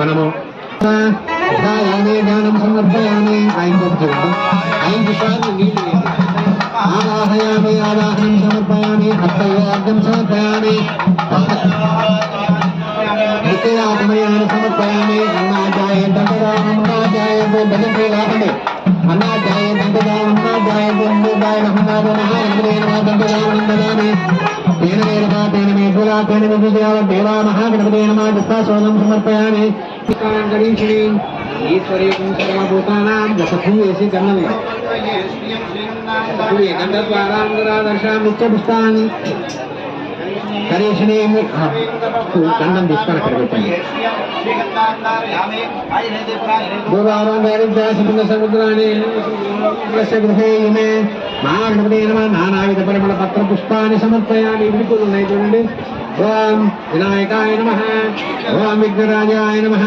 మనము జ్ఞానం సమర్పయామి. 5 సార్లు నీళ్ళు ఆవాహయామి, ఆవాహనం సమర్పయామి, హస్తయోగం సమర్పయామి, నిత్యాగమయాన్ని సమర్పయామి. అన్నాధ్యాయ దండదాయ భజంతే లాభండి. అన్నాధ్యాయ దండదాయ దండదాయ దండదాని తేన తేన మే కులా తేన దేవా మహాగణపతే నమః దత్తాసోనం సమర్పయామి. గణేశిని ఈశ్వరీయం సర్వభూతానాం జపథు వేసి గణమే గంధద్వారాంగరాదర్శాం నిత్యపుష్టాన్ని గణేశిని గంధం తీసుకొని అక్కడ పెట్టండి. సముద్రాన్ని గృహే ఇమే మహాగణపతే నమః నానావిధ పరిమళ పత్ర పుష్పాన్ని సమర్పయామి. విడుకులు ఉన్నాయి చూడండి. ఓం వినాయకాయ నమః, ఓం విఘ్నరాజాయ నమః.